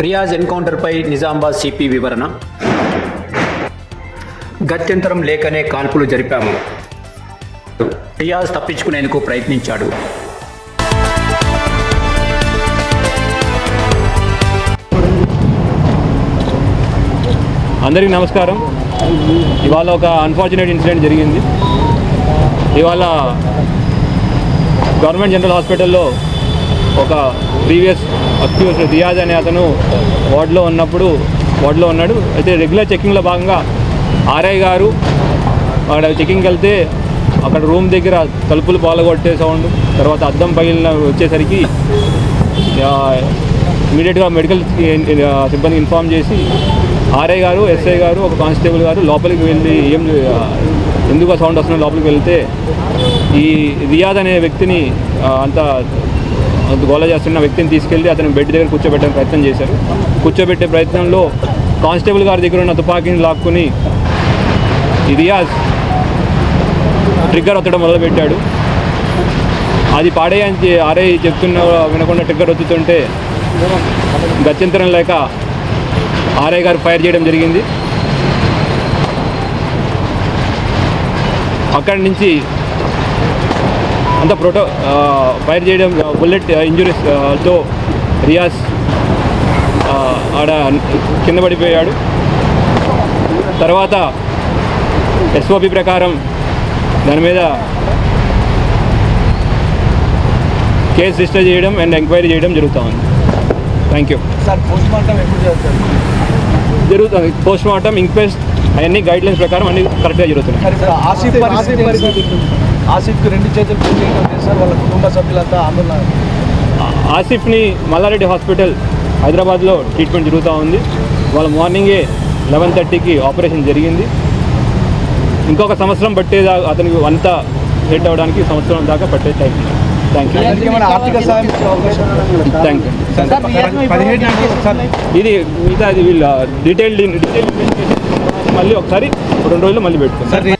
Riyaz ఎన్కౌంటర్పై Nizamabad CP వివరణ. గత్యంతరం లేకనే కాల్పులు జరిపాము. రియాజ్ తప్పించుకునేందుకు ప్రయత్నించాడు. అందరికీ నమస్కారం. ఇవాళ ఒక అన్ఫార్చునేట్ ఇన్సిడెంట్ జరిగింది. ఇవాళ గవర్నమెంట్ జనరల్ హాస్పిటల్లో ఒక ప్రీవియస్ అక్యూజ్ రియాజ్ అనే అతను వార్డులో ఉన్నాడు. అయితే రెగ్యులర్ చెకింగ్లో భాగంగా ఆర్ఐ గారు అక్కడ చెకింగ్కి వెళ్తే అక్కడ రూమ్ దగ్గర తలుపులు పాలగొట్టే సౌండ్, తర్వాత అద్దం పగిలిన వచ్చేసరికి ఇమీడియట్గా మెడికల్ సిబ్బంది ఇన్ఫామ్ చేసి ఆర్ఐ గారు, ఎస్ఐ గారు, ఒక కానిస్టేబుల్ గారు లోపలికి వెళ్ళి ఎందుకు ఆ సౌండ్ వస్తున్న లోపలికి వెళ్తే ఈ రియాజ్ అనే వ్యక్తిని అంత గోల చేస్తున్న వ్యక్తిని తీసుకెళ్ళి అతను బెడ్ దగ్గర కూర్చోబెట్టే ప్రయత్నం చేశారు. కూర్చోబెట్టే ప్రయత్నంలో కానిస్టేబుల్ గారి దగ్గర ఉన్న తుపాకీని లాక్కుని ఈ రియాజ్ ట్రిగ్గర్ ఒత్తడం మొదలుపెట్టాడు. అది పాడేయని ఆర్ఐ చెప్తున్న వినకుండా ట్రిగ్గర్ ఒత్తుతుంటే గత్యంతరం లేక ఆర్ఐ గారు ఫైర్ చేయడం జరిగింది. అక్కడి నుంచి అంత ఫైర్ చేయడం బుల్లెట్ ఇంజురీస్తో రియాజ్ ఆడ కింద పడిపోయాడు. తర్వాత ఎస్ఓపి ప్రకారం దాని మీద కేసు రిజిస్టర్ చేయడం అండ్ ఎంక్వైరీ చేయడం జరుగుతూ ఉంది. Thank you sir. పోస్ట్మార్టం ఎప్పుడు జరుగుతుంది? పోస్ట్మార్టం, ఇంక్వెస్ట్ అవన్నీ గైడ్లైన్స్ ప్రకారం అన్ని కరెక్ట్గా జరుగుతున్నాయి. ఆసిఫ్కి 2 చేతులు సార్, వాళ్ళ కుటుంబ సభ్యులంతా ఆందోళన. ఆసిఫ్ని మల్లారెడ్డి హాస్పిటల్ హైదరాబాద్లో ట్రీట్మెంట్ జరుగుతూ ఉంది. వాళ్ళ మార్నింగే 11:30కి ఆపరేషన్ జరిగింది. ఇంకొక సంవత్సరం పట్టేదా అతనికి అంతా సెట్ అవ్వడానికి సంవత్సరం దాకా పట్టే టైం. Thank you. ఇది మిగతా వీళ్ళ డీటెయిల్ మళ్ళీ ఒకసారి 2 రోజులు మళ్ళీ పెట్టుకుంటాం.